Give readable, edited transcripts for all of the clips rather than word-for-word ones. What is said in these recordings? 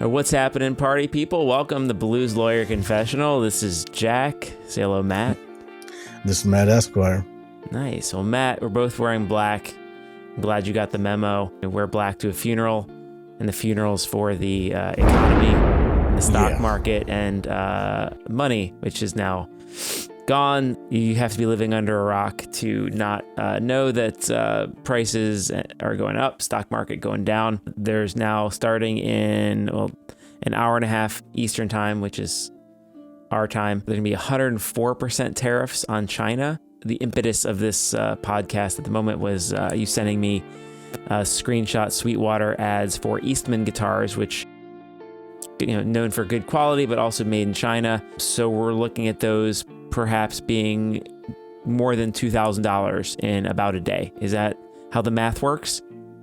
What's happening, party people? Welcome to Blues Lawyer Confessional. This is Jack. Say hello, Matt. This is Matt Esquire. Nice. Well, Matt, we're both wearing black. I'm glad you got the memo. We wear black to a funeral, and the funeral's for the economy, and the stock market, and money, which is now gone. You have to be living under a rock to not know that prices are going up, stock market going down. There's now, starting in an hour and a half Eastern time, which is our time, there's going to be 104% tariffs on China. The impetus of this podcast at the moment was you sending me screenshot Sweetwater ads for Eastman Guitars, which, known for good quality, but also made in China. So we're looking at those perhaps being more than $2,000 in about a day. Is that how the math works?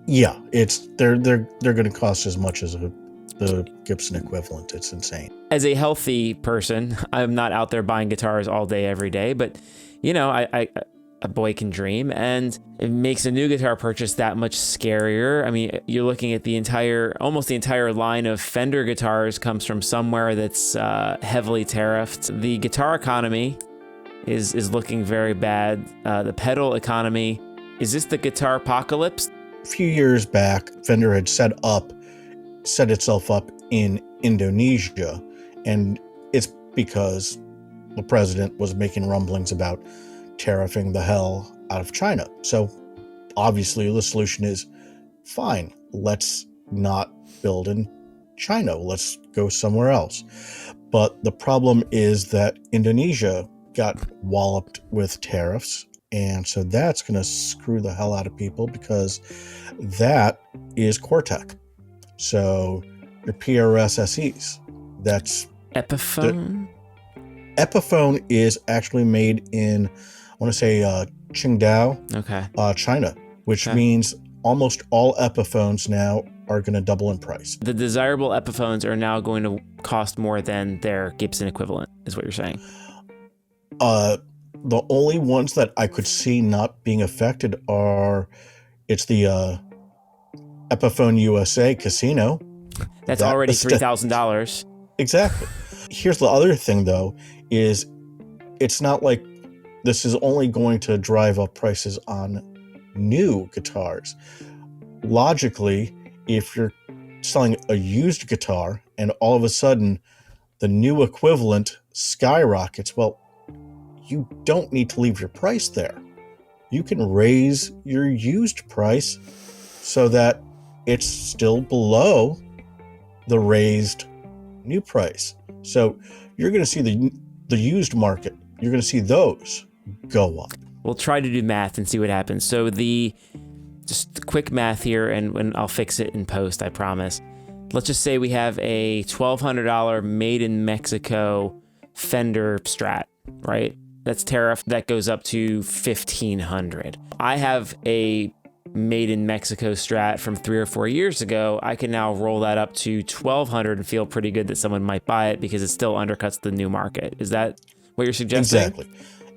Yeah, they're going to cost as much as the Gibson equivalent. It's insane. As a healthy person, I'm not out there buying guitars all day, every day, but a boy can dream, and it makes a new guitar purchase that much scarier. I mean, you're looking at almost the entire line of Fender guitars comes from somewhere that's heavily tariffed. The guitar economy is looking very bad. The pedal economy, is this the guitar apocalypse? A few years back, Fender had set itself up in Indonesia, and it's because the president was making rumblings about tariffing the hell out of China. So obviously the solution is, fine, let's not build in China. Let's go somewhere else. But the problem is that Indonesia got walloped with tariffs. And so that's going to screw the hell out of people, because that is cor-tek. So your PRS-SEs, that's Epiphone? Epiphone is actually made in, I want to say, Qingdao, China, which means almost all Epiphones now are going to double in price. The desirable Epiphones are now going to cost more than their Gibson equivalent, is what you're saying? The only ones that I could see not being affected it's the Epiphone USA Casino. That's already $3,000. Exactly. Here's the other thing, though, is it's not like this is only going to drive up prices on new guitars. Logically, if you're selling a used guitar and all of a sudden the new equivalent skyrockets, well, you don't need to leave your price there. You can raise your used price so that it's still below the raised new price. So you're going to see the used market, you're going to see those go up. We'll try to do math and see what happens. So just quick math here, and I'll fix it in post, I promise. Let's just say we have a $1,200 made in Mexico Fender Strat, right? That's tariff. That goes up to $1,500. I have a made in Mexico Strat from 3 or 4 years ago. I can now roll that up to $1,200 and feel pretty good that someone might buy it because it still undercuts the new market. Is that what you're suggesting?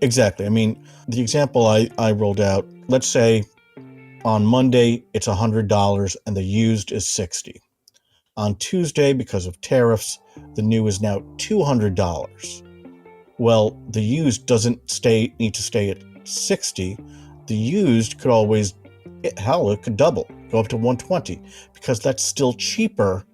Exactly. I mean, the example I rolled out, let's say on Monday it's $100 and the used is $60. On Tuesday, because of tariffs, the new is now $200. Well, the used doesn't need to stay at $60. The used could always, it could double, go up to $120, because that's still cheaper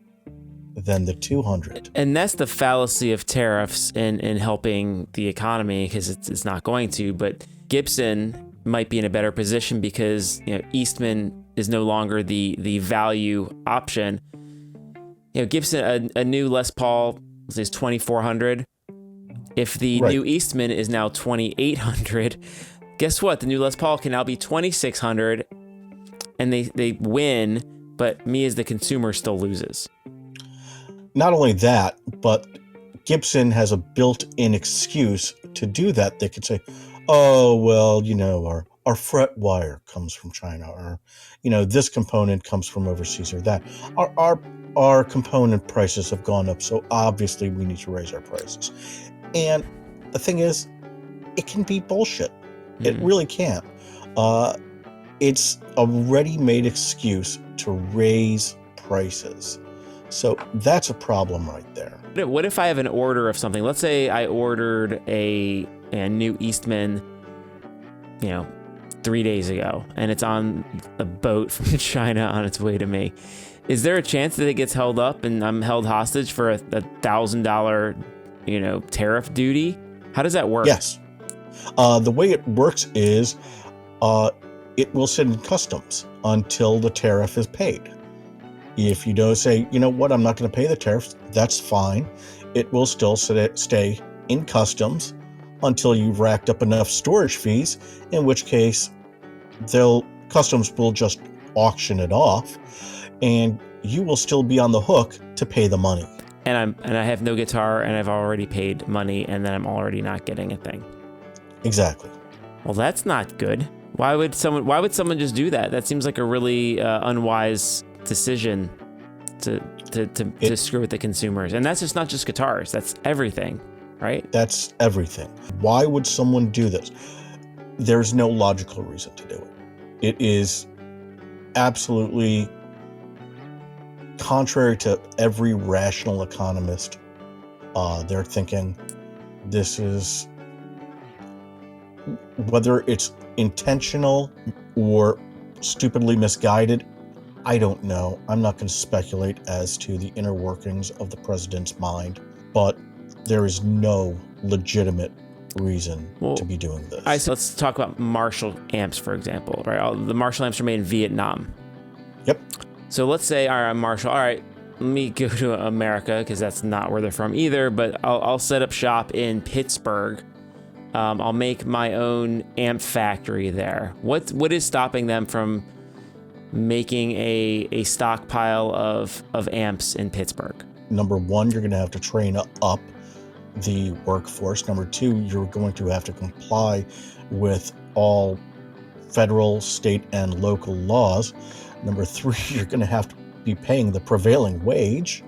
than the $200. And that's the fallacy of tariffs in helping the economy, because it's not going to. But Gibson might be in a better position because Eastman is no longer the value option. Gibson, a new Les Paul is $2,400. If the new Eastman is now $2,800, guess what? The new Les Paul can now be $2,600, and they win, but me as the consumer still loses. Not only that, but Gibson has a built-in excuse to do that. They could say, oh, well, our fret wire comes from China, or, this component comes from overseas, or that. Our component prices have gone up, so obviously we need to raise our prices. And the thing is, it can be bullshit. It really can. It's a ready-made excuse to raise prices. So that's a problem right there. What if I have an order of something? Let's say I ordered a new Eastman, 3 days ago, and it's on a boat from China on its way to me. Is there a chance that it gets held up and I'm held hostage for a $1,000, tariff duty? How does that work? Yes. The way it works is it will sit in customs until the tariff is paid. If you don't say, you know what, I'm not going to pay the tariffs, that's fine. It will still stay in customs until you've racked up enough storage fees, in which case customs will just auction it off, and you will still be on the hook to pay the money. And I have no guitar, and I've already paid money, and then I'm already not getting a thing. Exactly. Well, that's not good. Why would someone just do that? That seems like a really unwise decision to screw with the consumers. And that's just not just guitars. That's everything, right? That's everything. Why would someone do this? There's no logical reason to do it. It is absolutely contrary to every rational economist. They're thinking this is, whether it's intentional or stupidly misguided, I don't know. I'm not going to speculate as to the inner workings of the president's mind, but there is no legitimate reason to be doing this. So let's talk about Marshall amps, for example, right? The Marshall amps are made in Vietnam. Yep. So let's say, all right, I'm Marshall. All right, let me go to America, because that's not where they're from either, but I'll set up shop in Pittsburgh. I'll make my own amp factory there. What is stopping them from making a stockpile of amps in Pittsburgh? Number one, you're going to have to train up the workforce. Number two, you're going to have to comply with all federal, state, and local laws. Number three, you're going to have to be paying the prevailing wage.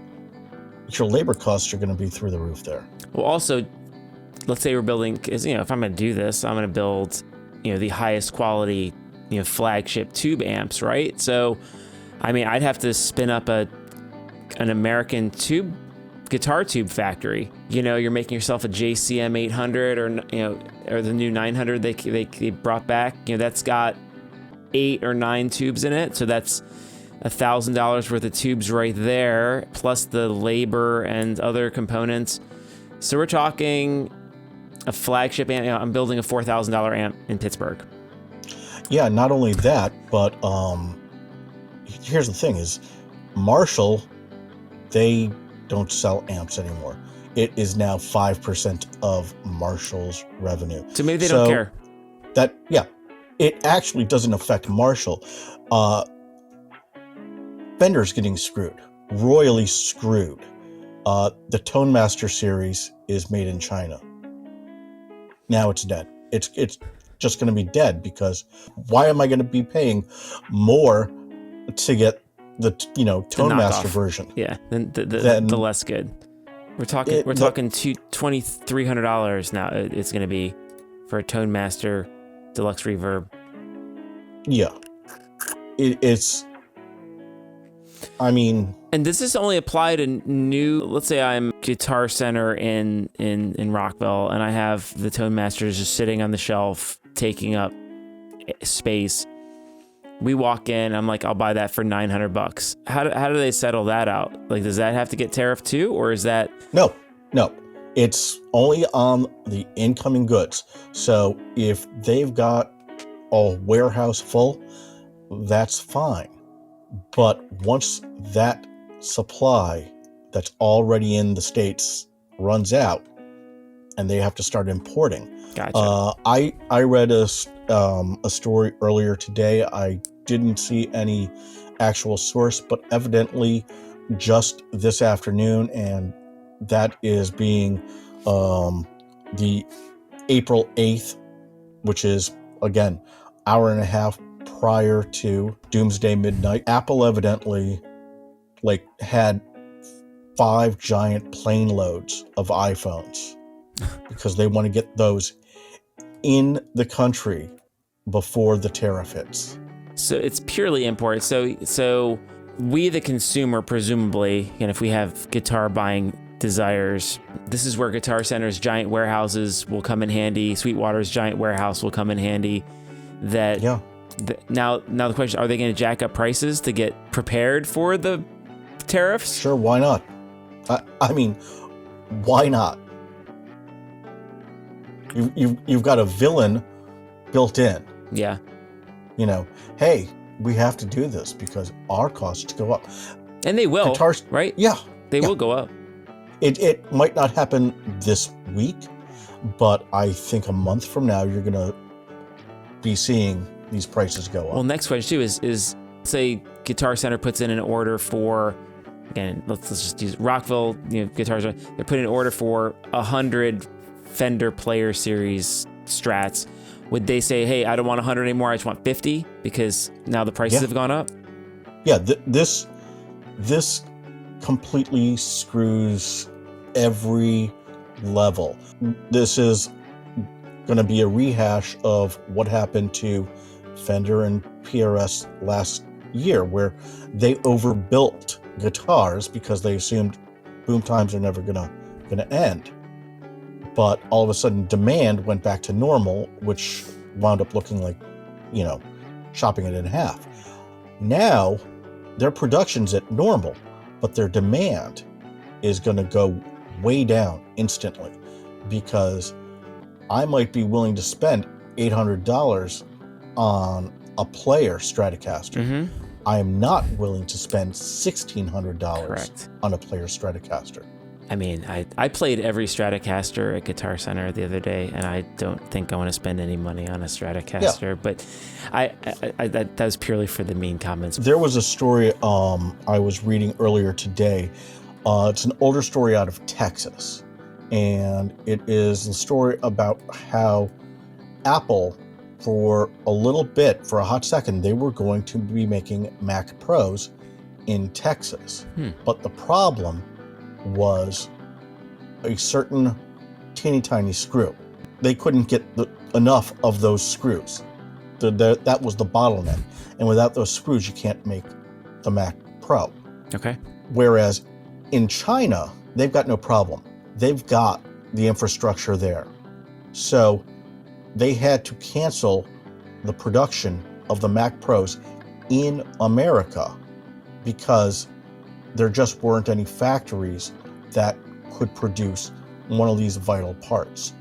Your labor costs are going to be through the roof there. Well, also, let's say we're building, because if I'm going to do this, I'm going to build, the highest quality, flagship tube amps, right? So, I'd have to spin up an American guitar tube factory. You're making yourself a JCM 800 or the new 900 they brought back. That's got 8 or 9 tubes in it, so that's $1,000 worth of tubes right there, plus the labor and other components. So we're talking a flagship amp. I'm building a $4,000 amp in Pittsburgh. Yeah, not only that, but here's the thing: is Marshall, they don't sell amps anymore. It is now 5% of Marshall's revenue. So maybe they don't care. It actually doesn't affect Marshall. Fender's getting screwed, royally screwed. The Tonemaster series is made in China. Now it's dead. It's just going to be dead, because why am I going to be paying more to get the Tonemaster version? Yeah, the less good. We're talking $2,300 now. It's going to be for a Tonemaster Deluxe Reverb. Yeah, it's. And does this only apply to new? Let's say I'm Guitar Center in Rockville, and I have the Tonemaster just sitting on the shelf, taking up space. We walk in, I'm like, I'll buy that for $900. How do they settle that out? Like, does that have to get tariffed too, or is that? No. It's only on the incoming goods. So if they've got a warehouse full, that's fine. But once that supply that's already in the States runs out, and they have to start importing. Gotcha. I read a story earlier today. I didn't see any actual source, but evidently just this afternoon, and that is being the April 8th, which is, again, hour and a half prior to Doomsday Midnight. Apple evidently had 5 giant plane loads of iPhones because they want to get those in the country before the tariff hits. So it's purely import. So we, the consumer, presumably, and if we have guitar buying desires, this is where Guitar Center's giant warehouses will come in handy. Sweetwater's giant warehouse will come in handy. Now the question, are they going to jack up prices to get prepared for the tariffs? Sure, why not? I mean, why not? You've got a villain built in. Yeah. Hey, we have to do this because our costs go up. And they will, right? Yeah. They will go up. It might not happen this week, but I think a month from now, you're going to be seeing these prices go up. Well, next question too is say Guitar Center puts in an order for, again, let's just use Rockville, guitars. They're putting an order for 100 Fender Player Series Strats. Would they say, hey, I don't want 100 anymore, I just want 50 because now the prices have gone up? Yeah, this completely screws every level. This is going to be a rehash of what happened to Fender and PRS last year, where they overbuilt guitars because they assumed boom times are never gonna end. But all of a sudden, demand went back to normal, which wound up looking like, chopping it in half. Now, their production's at normal, but their demand is going to go way down instantly because I might be willing to spend $800 on a player Stratocaster. Mm-hmm. I am not willing to spend $1,600 Correct. on a player Stratocaster. I mean, I played every Stratocaster at Guitar Center the other day, and I don't think I want to spend any money on a Stratocaster. Yeah. But that was purely for the mean comments. There was a story I was reading earlier today. It's an older story out of Texas, and it is a story about how Apple, for a little bit, for a hot second, they were going to be making Mac Pros in Texas. But the problem was a certain teeny tiny screw. They couldn't get enough of those screws. That was the bottleneck. And without those screws, you can't make the Mac Pro. Okay. Whereas in China, they've got no problem. They've got the infrastructure there. So they had to cancel the production of the Mac Pros in America because there just weren't any factories that could produce one of these vital parts.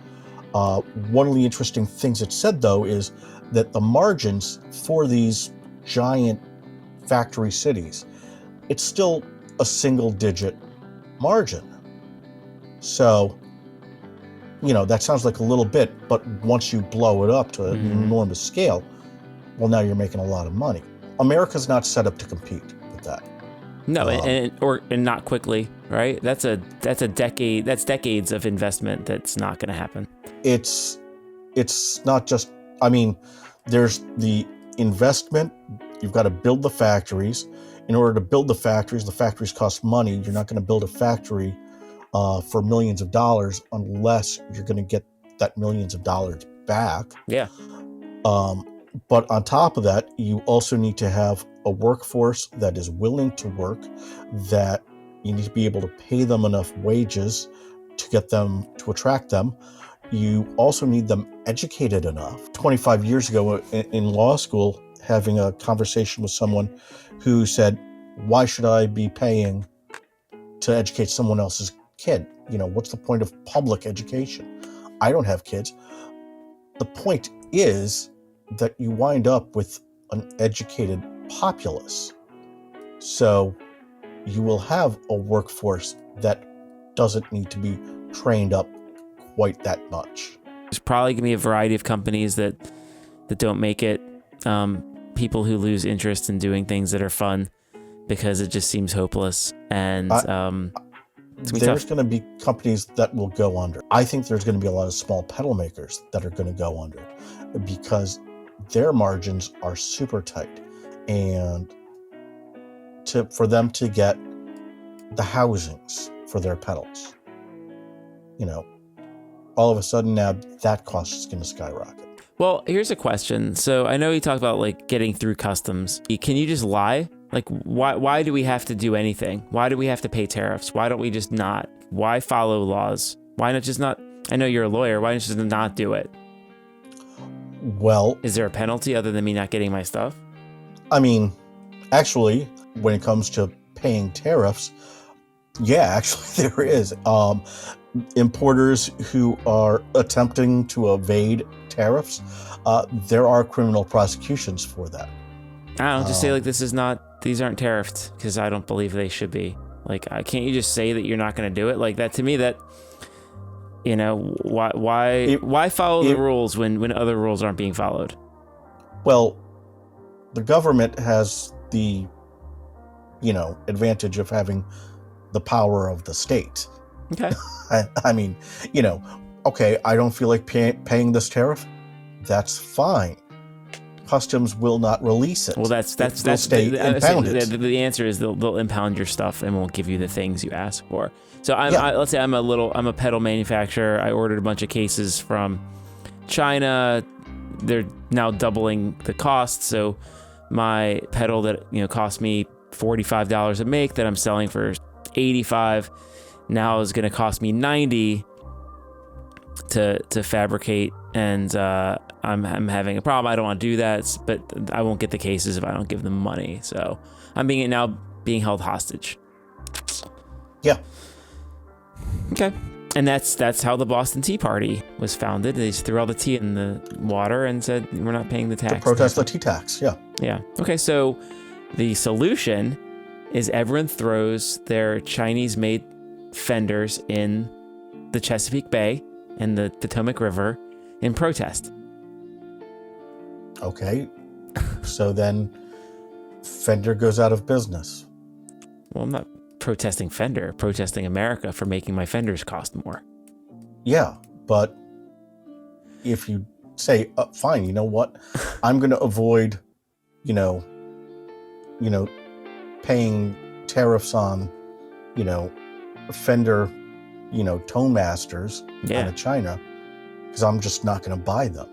One of the interesting things it said, though, is that the margins for these giant factory cities, it's still a single-digit margin. So, that sounds like a little bit, but once you blow it up to an enormous scale, well, now you're making a lot of money. America's not set up to compete with that. No, and not quickly, right? That's a decade. That's decades of investment. That's not going to happen. It's not just. I mean, there's the investment. You've got to build the factories. In order to build the factories cost money. You're not going to build a factory for millions of dollars unless you're going to get that millions of dollars back. Yeah. But on top of that, you also need to have a workforce that is willing to work, that you need to be able to pay them enough wages to attract them. You also need them educated enough. 25 years ago in law school, having a conversation with someone who said, why should I be paying to educate someone else's kid? What's the point of public education? I don't have kids. The point is that you wind up with an educated populace. So you will have a workforce that doesn't need to be trained up quite that much. There's probably going to be a variety of companies that don't make it. People who lose interest in doing things that are fun because it just seems hopeless. And there's going to be companies that will go under. I think there's going to be a lot of small pedal makers that are going to go under because their margins are super tight, and for them to get the housings for their pedals, all of a sudden now that cost is going to skyrocket. Well, here's a question. So I know you talked about getting through customs. Can you just lie? Like, why do we have to do anything? Why do we have to pay tariffs? Why don't we just not? Why follow laws? Why not just not? I know you're a lawyer. Why don't you just not do it? Well, is there a penalty other than me not getting my stuff? I mean, actually, when it comes to paying tariffs, yeah, actually there is. Importers who are attempting to evade tariffs, there are criminal prosecutions for that. I don't know, just say like these aren't tariffed because I don't believe they should be. Like, can't you just say that you're not going to do it? Like that to me, that, you know, why follow the rules when other rules aren't being followed? Well, the government has the, advantage of having the power of the state. Okay. I mean, okay, I don't feel like paying this tariff. That's fine. Customs will not release it. Well, that's stay impounded. The answer is they'll impound your stuff and won't give you the things you ask for. So let's say I'm a pedal manufacturer. I ordered a bunch of cases from China. They're now doubling the cost. So my pedal that cost me $45 a make that I'm selling for $85 now is going to cost me $90 to fabricate, and I'm having a problem. I don't want to do that, but I won't get the cases if I don't give them money. So I'm being held hostage. Yeah. Okay. And that's how the Boston Tea Party was founded. They just threw all the tea in the water and said, we're not paying the tax. To protest the tea tax, yeah. Yeah. Okay, so the solution is everyone throws their Chinese-made Fenders in the Chesapeake Bay and the Potomac River in protest. Okay. So then Fender goes out of business. Well, I'm not protesting Fender, protesting America for making my Fenders cost more. Yeah, but if you say, fine, you know what? I'm going to avoid, paying tariffs on, Fender, Tonemasters out of China, because I'm just not going to buy them.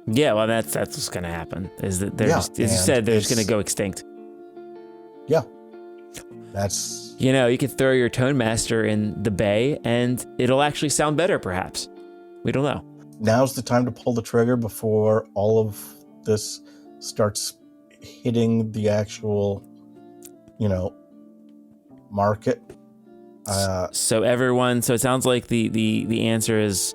Yeah, well, that's what's going to happen. Is that they're just, as you said, they're just going to go extinct. Yeah, that's. You could throw your Tonemaster in the bay, and it'll actually sound better, perhaps. We don't know. Now's the time to pull the trigger before all of this starts hitting the actual, market. So it sounds like the answer is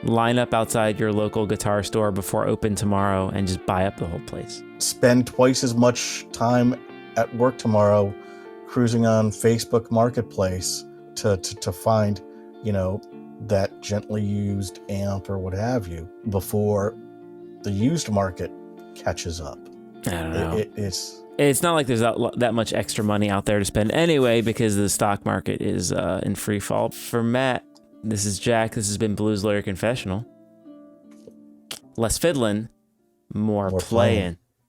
line up outside your local guitar store before open tomorrow and just buy up the whole place. Spend twice as much time at work tomorrow cruising on Facebook Marketplace to find, that gently used amp or what have you before the used market catches up. I don't know. It's not like there's that much extra money out there to spend anyway, because the stock market is in free fall. For Matt, this is Jack. This has been Blues Lawyer Confessional. Less fiddling, more playing.